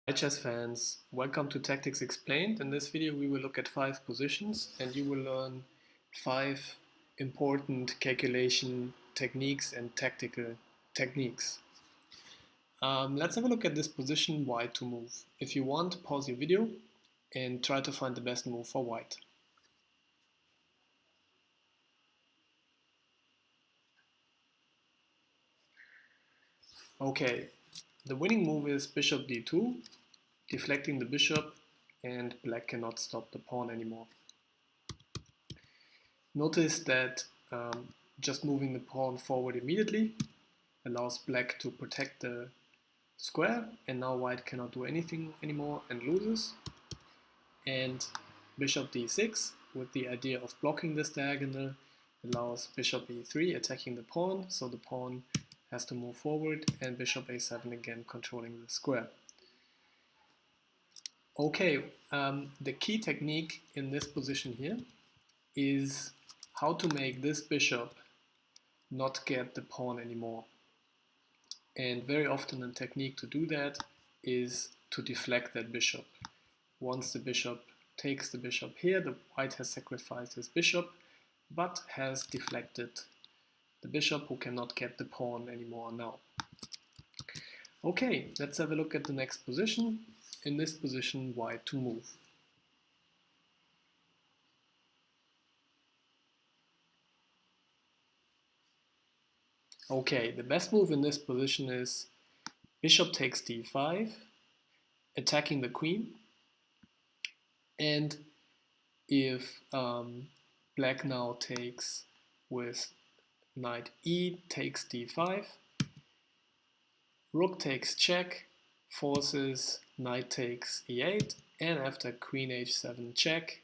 Hi chess fans, welcome to Tactics Explained. In this video we will look at 5 positions and you will learn 5 important calculation techniques and tactical techniques. Let's have a look at this position white to move. If you want, pause your video and try to find the best move for white. Okay, the winning move is bishop d2, deflecting the bishop, and black cannot stop the pawn anymore. Notice that just moving the pawn forward immediately allows black to protect the square, and now white cannot do anything anymore and loses. And bishop d6, with the idea of blocking this diagonal, allows bishop e3 attacking the pawn, so the pawn has to move forward, and bishop a7 again controlling the square. Okay, the key technique in this position here is how to make this bishop not get the pawn anymore. And very often a technique to do that is to deflect that bishop. Once the bishop takes the bishop here, the white has sacrificed his bishop, but has deflected the bishop who cannot get the pawn anymore now. Okay, let's have a look at the next position. In this position, white to move. Okay, the best move in this position is bishop takes d5, attacking the queen. And if black now takes with knight e takes d5, rook takes check, forces knight takes e8, and after queen h7 check,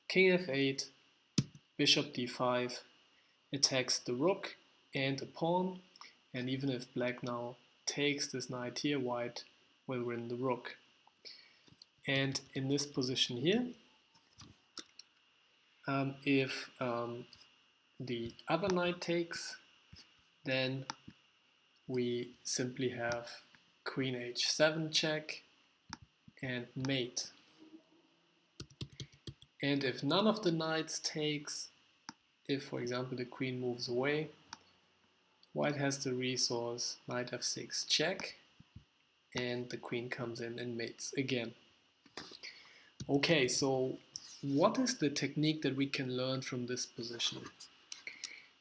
king f8, bishop d5 attacks the rook and the pawn, and even if black now takes this knight here, white will win the rook. And in this position here, if the other knight takes, then we simply have queen h7 check and mate. And if none of the knights takes, if for example the queen moves away, white has the resource knight f6 check, and the queen comes in and mates again. Okay, so what is the technique that we can learn from this position?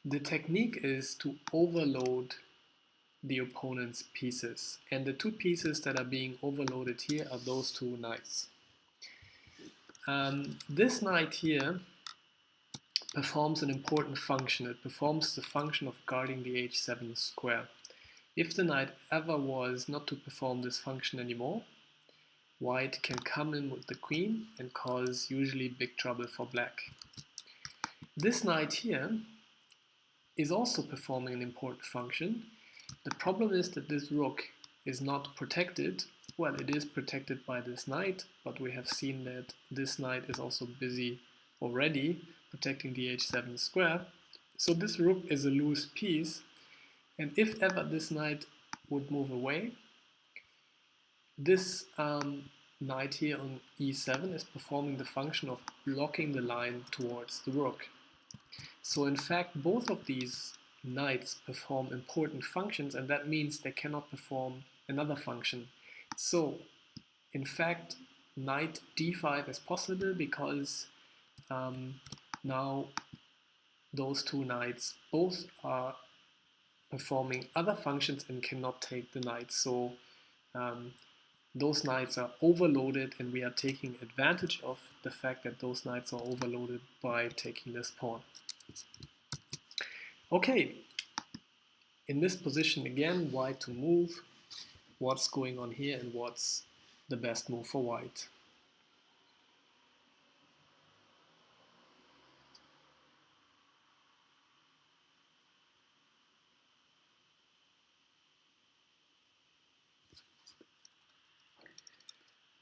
The technique is to overload the opponent's pieces, and the two pieces that are being overloaded here are those two knights. This knight here performs an important function. It performs the function of guarding the h7 square. If the knight ever was not to perform this function anymore, white can come in with the queen and cause usually big trouble for black. This knight here is also performing an important function. The problem is that this rook is not protected. Well, it is protected by this knight, but we have seen that this knight is also busy already protecting the h7 square. So this rook is a loose piece, and if ever this knight would move away, this knight here on e7 is performing the function of blocking the line towards the rook. So in fact, both of these knights perform important functions, and that means they cannot perform another function. So in fact, knight d5 is possible because now those two knights both are performing other functions and cannot take the knight. So those knights are overloaded, and we are taking advantage of the fact that those knights are overloaded by taking this pawn. Okay, in this position again, white to move. What's going on here and what's the best move for white?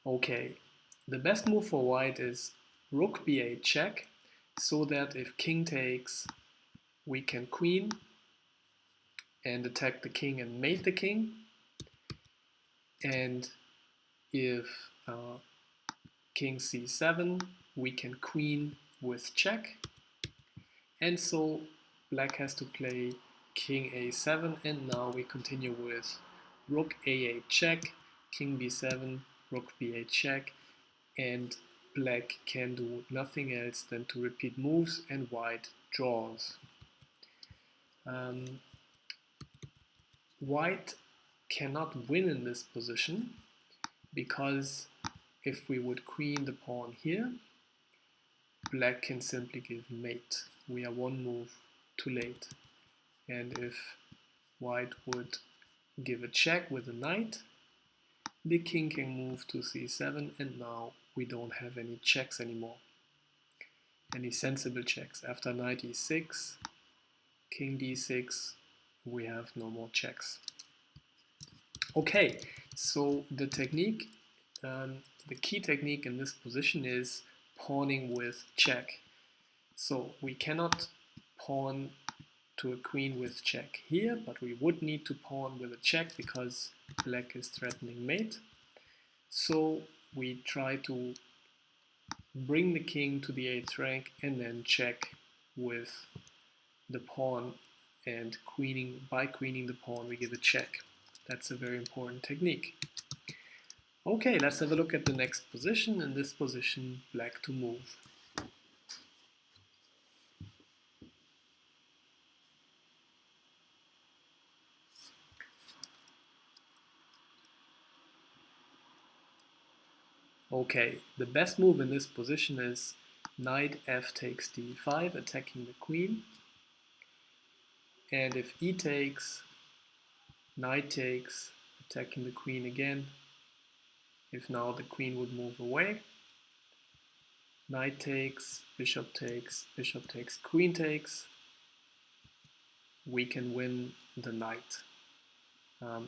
Okay, the best move for white is rook b8 check, so that if king takes, we can queen and attack the king and mate the king. And if king c7, we can queen with check, and so black has to play king a7, and now we continue with rook a8 check, king b7, rook b8 check, and black can do nothing else than to repeat moves, and white draws. White cannot win in this position, because if we would queen the pawn here, black can simply give mate. We are one move too late. And if white would give a check with a knight, the king can move to c7, and now we don't have any checks anymore. Any sensible checks. After knight e6, king d6, we have no more checks. Okay, so the technique, the key technique in this position is pawning with check. So we cannot pawn to a queen with check here, but we would need to pawn with a check because black is threatening mate. So we try to bring the king to the 8th rank and then check with the pawn, and by queening the pawn we give a check. That's a very important technique. Okay, let's have a look at the next position. In this position, black to move. Okay, the best move in this position is knight f takes d5, attacking the queen. And if e takes, knight takes, attacking the queen again. If now the queen would move away, knight takes, bishop takes, queen takes, we can win the knight.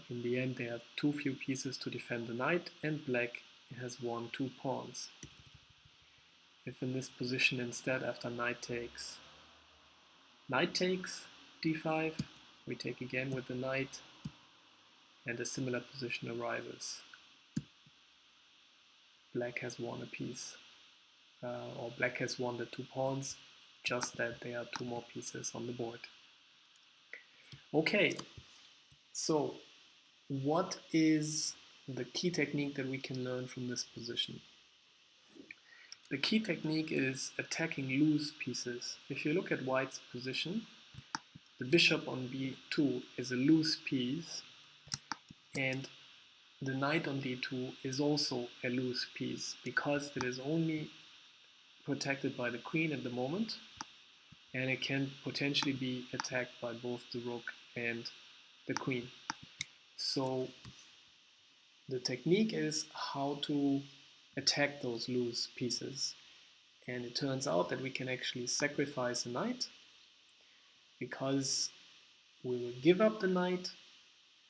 In the end, there are too few pieces to defend the knight, and black has won 2 pawns. If in this position instead, after knight takes d5, we take again with the knight, and a similar position arises. Black has won a piece, or black has won the 2 pawns, just that there are 2 more pieces on the board. Okay, so what is the key technique that we can learn from this position? The key technique is attacking loose pieces. If you look at white's position, the bishop on b2 is a loose piece, and the knight on d2 is also a loose piece because it is only protected by the queen at the moment, and it can potentially be attacked by both the rook and the queen. So the technique is how to attack those loose pieces, and it turns out that we can actually sacrifice a knight because we will give up the knight,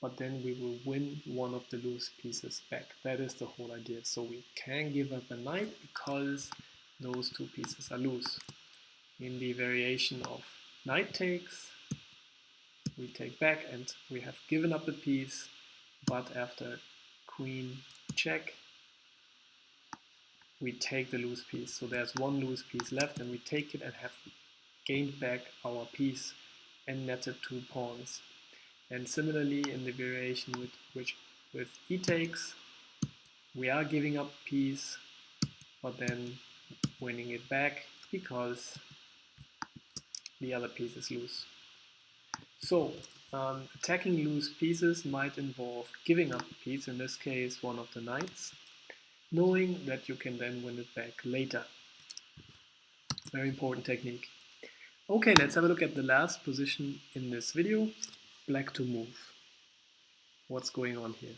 but then we will win one of the loose pieces back. That is the whole idea. So we can give up a knight because those 2 pieces are loose. In the variation of knight takes, we take back and we have given up a piece, but after queen check, we take the loose piece. So there's 1 loose piece left, and we take it and have gained back our piece and netted 2 pawns. And similarly, in the variation with e takes, we are giving up a piece, but then winning it back because the other piece is loose. So attacking loose pieces might involve giving up a piece, in this case one of the knights, knowing that you can then win it back later. Very important technique. Okay, let's have a look at the last position in this video, black to move. What's going on here?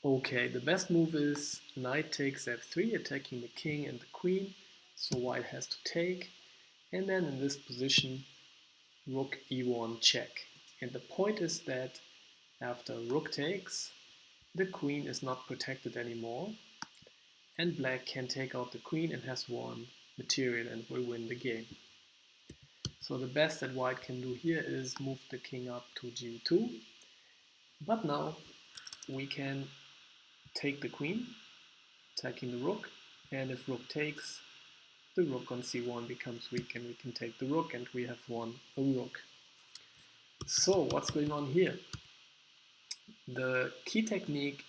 Okay, the best move is knight takes f3, attacking the king and the queen, so white has to take, and then in this position rook e1 check. And the point is that after rook takes, the queen is not protected anymore, and black can take out the queen and has one material and will win the game. So the best that white can do here is move the king up to g2, but now we can take the queen, attacking the rook, and if rook takes, the rook on c1 becomes weak and we can take the rook and we have won a rook. So what's going on here? The key technique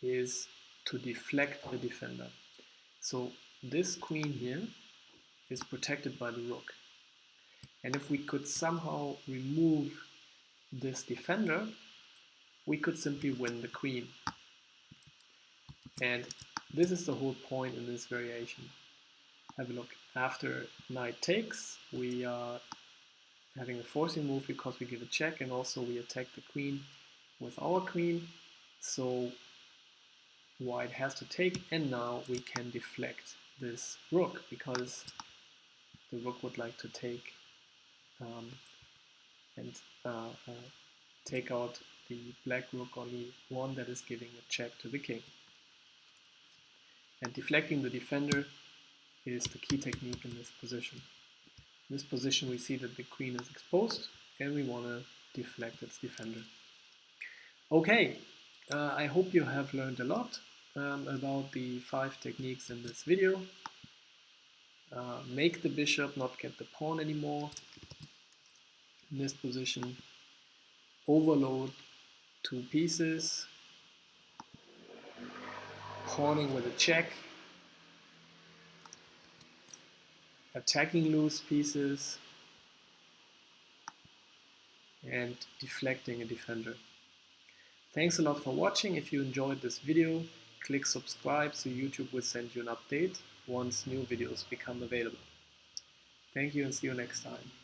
is to deflect the defender. So this queen here is protected by the rook. And if we could somehow remove this defender, we could simply win the queen. And this is the whole point in this variation. Have a look. After knight takes, we are having a forcing move because we give a check, and also we attack the queen with our queen. So white has to take, and now we can deflect this rook because the rook would like to take and take out the black rook on e1 that is giving a check to the king. And deflecting the defender is the key technique in this position. In this position we see that the queen is exposed and we want to deflect its defender. Okay, I hope you have learned a lot about the 5 techniques in this video. Make the bishop not get the pawn anymore. In this position, overload 2 pieces, pawning with a check, attacking loose pieces, and deflecting a defender. Thanks a lot for watching. If you enjoyed this video, click subscribe so YouTube will send you an update once new videos become available. Thank you and see you next time.